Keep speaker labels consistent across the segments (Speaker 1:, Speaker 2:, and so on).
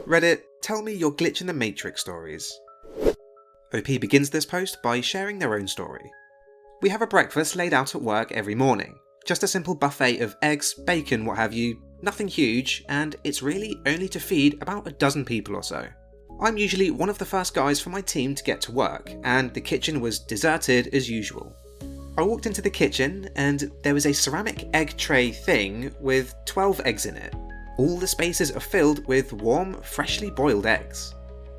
Speaker 1: Reddit, tell me your Glitch in the Matrix stories. OP begins this post by sharing their own story. We have a breakfast laid out at work every morning. Just a simple buffet of eggs, bacon, what have you, nothing huge, and it's really only to feed about a dozen people or so. I'm usually one of the first guys from my team to get to work, and the kitchen was deserted as usual. I walked into the kitchen, and there was a ceramic egg tray thing with 12 eggs in it. All the spaces are filled with warm, freshly boiled eggs.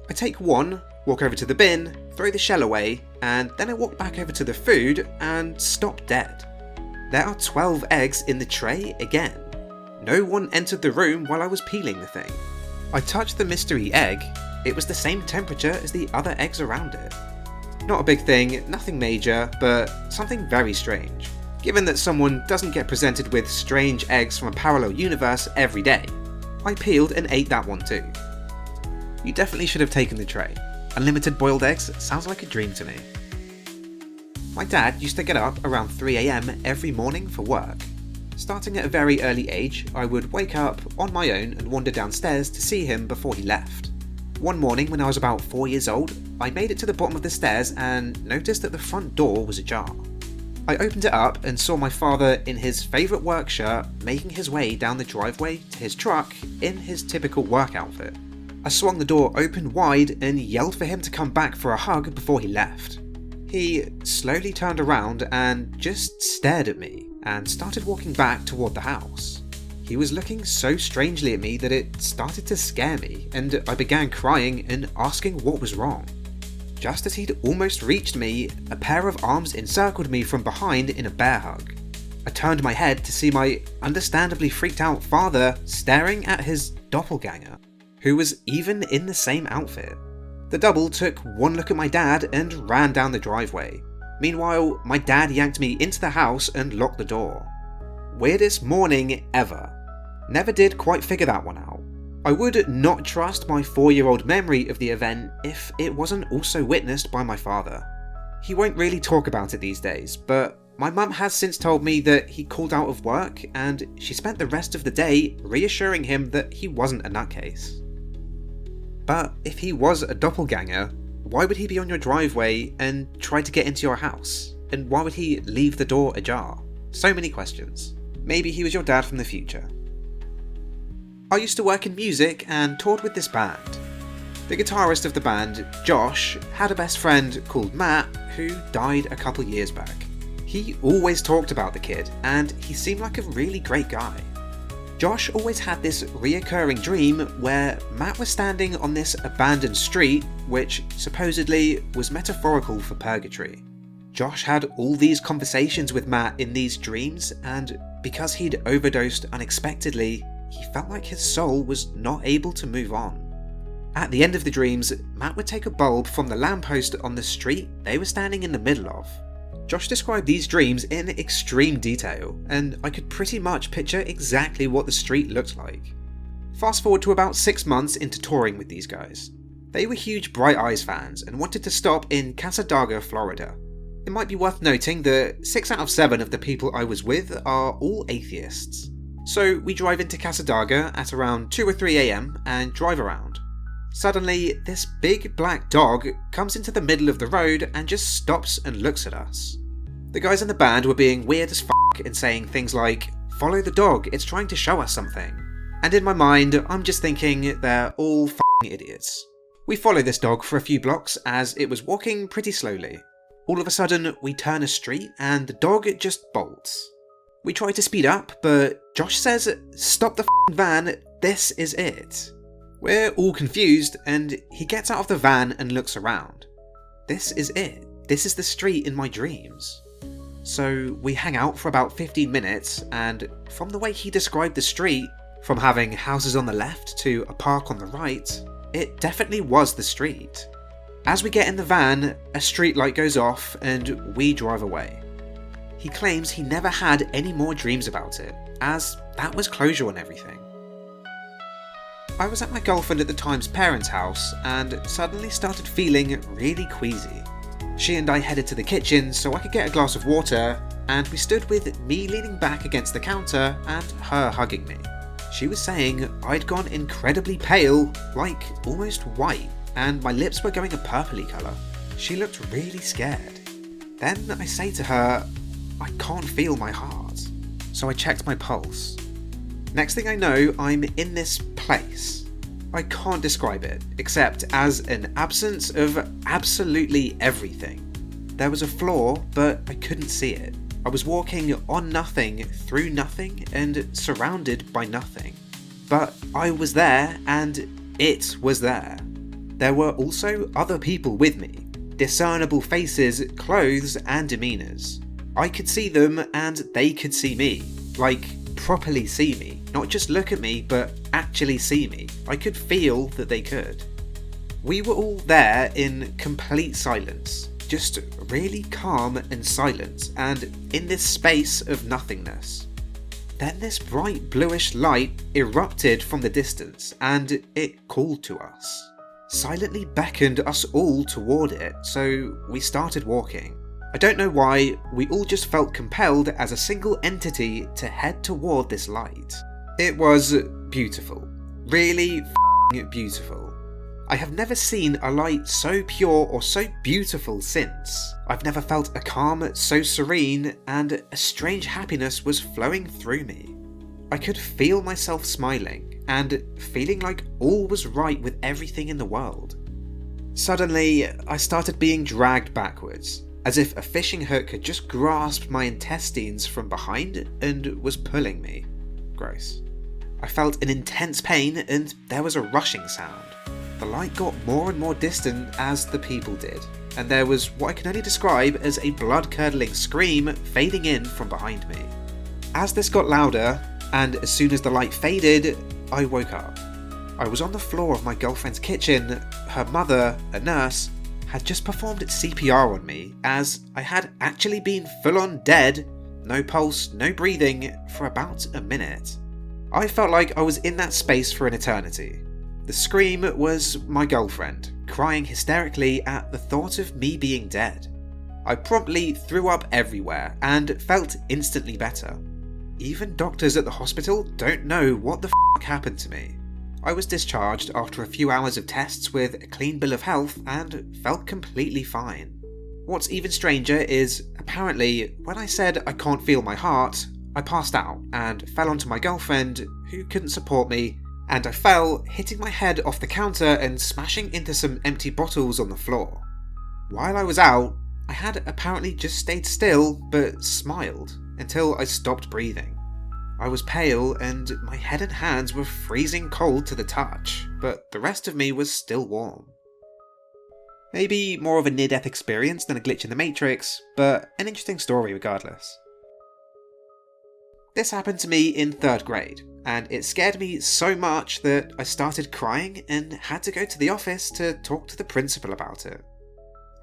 Speaker 1: I take one, walk over to the bin, throw the shell away, and then I walk back over to the food and stop dead. There are 12 eggs in the tray again. No one entered the room while I was peeling the thing. I touched the mystery egg. It was the same temperature as the other eggs around it. Not a big thing, nothing major, but something very strange, given that someone doesn't get presented with strange eggs from a parallel universe every day. I peeled and ate that one too. You definitely should have taken the tray. Unlimited boiled eggs sounds like a dream to me. My dad used to get up around 3 AM every morning for work. Starting at a very early age, I would wake up on my own and wander downstairs to see him before he left. One morning when I was about 4 years old, I made it to the bottom of the stairs and noticed that the front door was ajar. I opened it up and saw my father in his favourite work shirt making his way down the driveway to his truck in his typical work outfit. I swung the door open wide and yelled for him to come back for a hug before he left. He slowly turned around and just stared at me and started walking back toward the house. He was looking so strangely at me that it started to scare me, and I began crying and asking what was wrong. Just as he'd almost reached me, a pair of arms encircled me from behind in a bear hug. I turned my head to see my understandably freaked out father staring at his doppelganger, who was even in the same outfit. The double took one look at my dad and ran down the driveway. Meanwhile, my dad yanked me into the house and locked the door. Weirdest morning ever. Never did quite figure that one out. I would not trust my 4-year-old memory of the event if it wasn't also witnessed by my father. He won't really talk about it these days, but my mum has since told me that he called out of work and she spent the rest of the day reassuring him that he wasn't a nutcase. But if he was a doppelganger, why would he be on your driveway and try to get into your house? And why would he leave the door ajar? So many questions. Maybe he was your dad from the future. I used to work in music and toured with this band. The guitarist of the band, Josh, had a best friend called Matt who died a couple years back. He always talked about the kid and he seemed like a really great guy. Josh always had this reoccurring dream where Matt was standing on this abandoned street, which supposedly was metaphorical for Purgatory. Josh had all these conversations with Matt in these dreams, and because he'd overdosed unexpectedly, he felt like his soul was not able to move on. At the end of the dreams, Matt would take a bulb from the lamppost on the street they were standing in the middle of. Josh described these dreams in extreme detail, and I could pretty much picture exactly what the street looked like. Fast forward to about 6 months into touring with these guys. They were huge Bright Eyes fans and wanted to stop in Cassadaga, Florida. It might be worth noting that 6 out of 7 of the people I was with are all atheists. So we drive into Cassadaga at around 2 or 3 AM and drive around. Suddenly, this big black dog comes into the middle of the road and just stops and looks at us. The guys in the band were being weird as f*** and saying things like, "Follow the dog, it's trying to show us something." And in my mind, I'm just thinking they're all f***ing idiots. We follow this dog for a few blocks as it was walking pretty slowly. All of a sudden, we turn a street and the dog just bolts. We try to speed up, but Josh says, "Stop the f***ing van, this is it." We're all confused, and he gets out of the van and looks around. This is it. This is the street in my dreams. So we hang out for about 15 minutes, and from the way he described the street, from having houses on the left to a park on the right, it definitely was the street. As we get in the van, a street light goes off and we drive away. He claims he never had any more dreams about it, as that was closure on everything. I was at my girlfriend at the time's parents' house and suddenly started feeling really queasy. She and I headed to the kitchen so I could get a glass of water, and we stood with me leaning back against the counter and her hugging me. She was saying I'd gone incredibly pale, like almost white, and my lips were going a purpley colour. She looked really scared. Then I say to her, I can't feel my heart. So I checked my pulse. Next thing I know, I'm in this place. I can't describe it, except as an absence of absolutely everything. There was a floor, but I couldn't see it. I was walking on nothing, through nothing, and surrounded by nothing. But I was there, and it was there. There were also other people with me. Discernible faces, clothes, and demeanours. I could see them, and they could see me. Like, properly see me. Not just look at me, but actually see me. I could feel that they could. We were all there in complete silence. Just really calm and silent, and in this space of nothingness. Then this bright bluish light erupted from the distance, and it called to us. Silently beckoned us all toward it, so we started walking. I don't know why, we all just felt compelled as a single entity to head toward this light. It was beautiful. Really f***ing beautiful. I have never seen a light so pure or so beautiful since. I've never felt a calm so serene, and a strange happiness was flowing through me. I could feel myself smiling, and feeling like all was right with everything in the world. Suddenly, I started being dragged backwards, as if a fishing hook had just grasped my intestines from behind and was pulling me. Gross. I felt an intense pain, and there was a rushing sound. The light got more and more distant as the people did, and there was what I can only describe as a blood-curdling scream fading in from behind me. As this got louder, and as soon as the light faded, I woke up. I was on the floor of my girlfriend's kitchen. Her mother, a nurse, had just performed CPR on me, as I had actually been full-on dead, no pulse, no breathing, for about a minute. I felt like I was in that space for an eternity. The scream was my girlfriend, crying hysterically at the thought of me being dead. I promptly threw up everywhere and felt instantly better. Even doctors at the hospital don't know what the f*** happened to me. I was discharged after a few hours of tests with a clean bill of health and felt completely fine. What's even stranger is, apparently, when I said I can't feel my heart, I passed out and fell onto my girlfriend, who couldn't support me, and I fell, hitting my head off the counter and smashing into some empty bottles on the floor. While I was out, I had apparently just stayed still but smiled until I stopped breathing. I was pale and my head and hands were freezing cold to the touch, but the rest of me was still warm. Maybe more of a near-death experience than a glitch in the Matrix, but an interesting story regardless. This happened to me in 3rd grade, and it scared me so much that I started crying and had to go to the office to talk to the principal about it.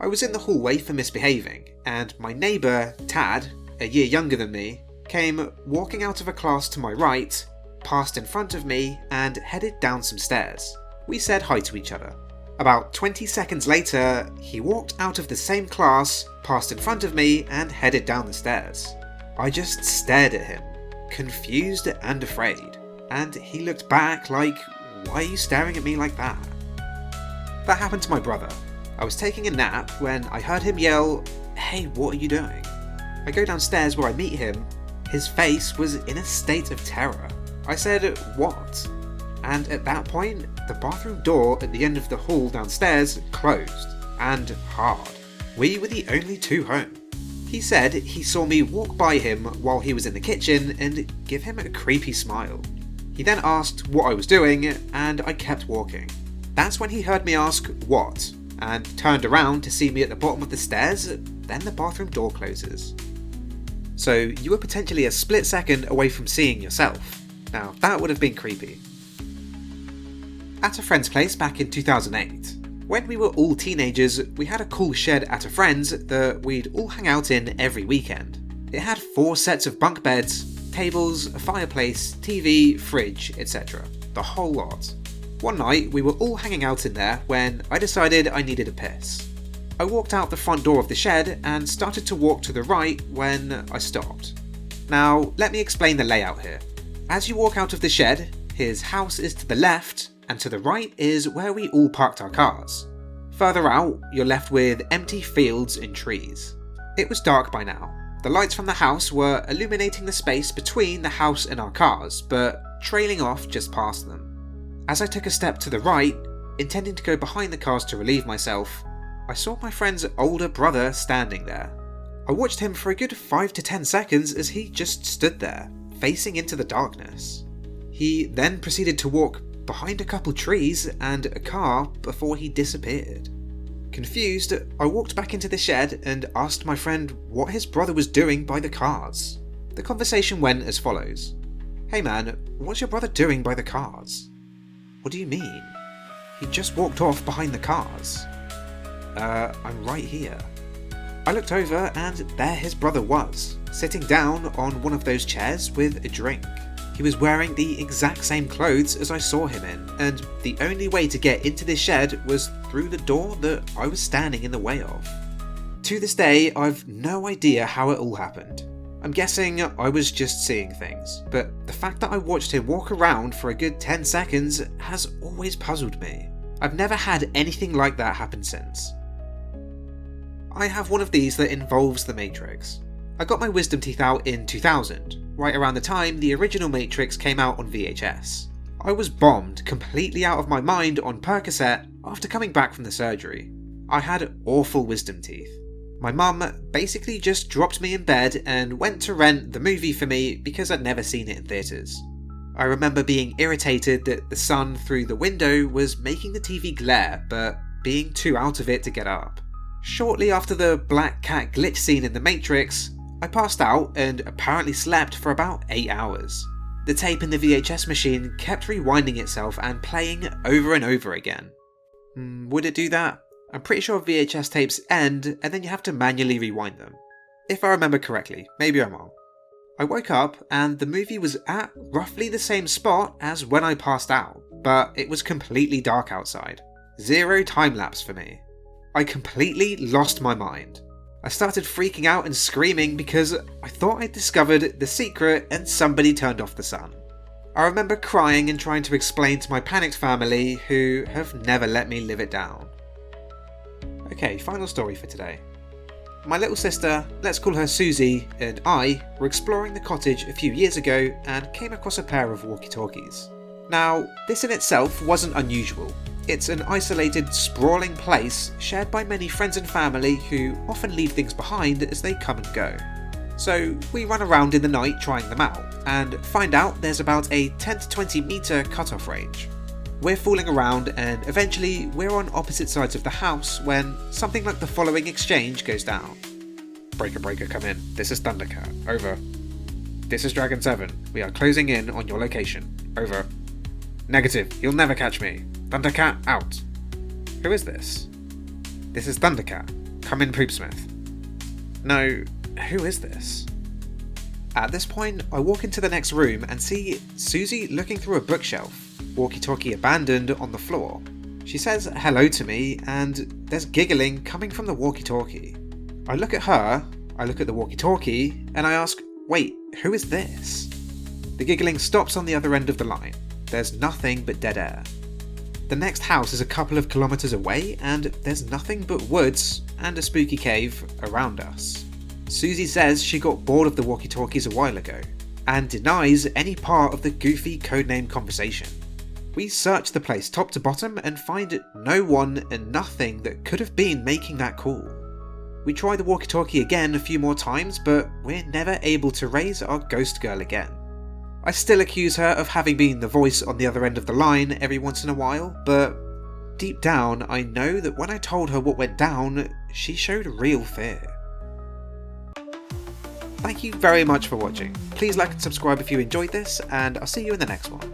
Speaker 1: I was in the hallway for misbehaving, and my neighbour, Tad, a year younger than me, came walking out of a class to my right, passed in front of me, and headed down some stairs. We said hi to each other. About 20 seconds later, he walked out of the same class, passed in front of me, and headed down the stairs. I just stared at him, confused and afraid, and he looked back like, why are you staring at me like that? That happened to my brother. I was taking a nap when I heard him yell, "Hey, what are you doing?" I go downstairs where I meet him. His face was in a state of terror. I said, "What?" And at that point, the bathroom door at the end of the hall downstairs closed, and hard. We were the only two home. He said he saw me walk by him while he was in the kitchen and give him a creepy smile. He then asked what I was doing, and I kept walking. That's when he heard me ask, "What?" and turned around to see me at the bottom of the stairs. Then the bathroom door closes. So you were potentially a split second away from seeing yourself. Now that would have been creepy. At a friend's place back in 2008. When we were all teenagers, we had a cool shed at a friend's that we'd all hang out in every weekend. It had 4 sets of bunk beds, tables, a fireplace, TV, fridge, etc. The whole lot. One night, we were all hanging out in there when I decided I needed a piss. I walked out the front door of the shed and started to walk to the right when I stopped. Now, let me explain the layout here. As you walk out of the shed, his house is to the left, and to the right is where we all parked our cars. Further out, you're left with empty fields and trees. It was dark by now. The lights from the house were illuminating the space between the house and our cars, but trailing off just past them. As I took a step to the right, intending to go behind the cars to relieve myself, I saw my friend's older brother standing there. I watched him for a good 5 to 10 seconds as he just stood there, facing into the darkness. He then proceeded to walk behind a couple trees and a car before he disappeared. Confused, I walked back into the shed and asked my friend what his brother was doing by the cars. The conversation went as follows. "Hey man, what's your brother doing by the cars?" "What do you mean?" "He just walked off behind the cars." I'm right here." I looked over and there his brother was, sitting down on one of those chairs with a drink. He was wearing the exact same clothes as I saw him in, and the only way to get into this shed was through the door that I was standing in the way of. To this day, I've no idea how it all happened. I'm guessing I was just seeing things, but the fact that I watched him walk around for a good 10 seconds has always puzzled me. I've never had anything like that happen since. I have one of these that involves the Matrix. I got my wisdom teeth out in 2000, right around the time the original Matrix came out on VHS. I was bombed completely out of my mind on Percocet after coming back from the surgery. I had awful wisdom teeth. My mum basically just dropped me in bed and went to rent the movie for me because I'd never seen it in theatres. I remember being irritated that the sun through the window was making the TV glare, but being too out of it to get up. Shortly after the black cat glitch scene in The Matrix, I passed out and apparently slept for about 8 hours. The tape in the VHS machine kept rewinding itself and playing over and over again. Would it do that? I'm pretty sure VHS tapes end and then you have to manually rewind them. If I remember correctly, maybe I'm wrong. I woke up and the movie was at roughly the same spot as when I passed out, but it was completely dark outside. 0 time lapse for me. I completely lost my mind. I started freaking out and screaming because I thought I'd discovered the secret and somebody turned off the sun. I remember crying and trying to explain to my panicked family, who have never let me live it down. Okay, final story for today. My little sister, let's call her Susie, and I were exploring the cottage a few years ago and came across a pair of walkie-talkies. Now, this in itself wasn't unusual. It's an isolated, sprawling place shared by many friends and family who often leave things behind as they come and go. So we run around in the night trying them out, and find out there's about a 10 to 20 metre cut-off range. We're fooling around and eventually we're on opposite sides of the house when something like the following exchange goes down. "Breaker, breaker, come in. This is Thundercat. Over. This is Dragon 7. We are closing in on your location. Over. Negative. You'll never catch me. Thundercat, out. Who is this? This is Thundercat. Come in, Poopsmith. No, who is this?" At this point, I walk into the next room and see Susie looking through a bookshelf, walkie-talkie abandoned on the floor. She says hello to me, and there's giggling coming from the walkie-talkie. I look at her, I look at the walkie-talkie, and I ask, wait, who is this? The giggling stops on the other end of the line. There's nothing but dead air. The next house is a couple of kilometres away, and there's nothing but woods and a spooky cave around us. Susie says she got bored of the walkie-talkies a while ago, and denies any part of the goofy codename conversation. We search the place top to bottom and find no one and nothing that could have been making that call. We try the walkie-talkie again a few more times, but we're never able to raise our ghost girl again. I still accuse her of having been the voice on the other end of the line every once in a while, but deep down I know that when I told her what went down, she showed real fear. Thank you very much for watching. Please like and subscribe if you enjoyed this, and I'll see you in the next one.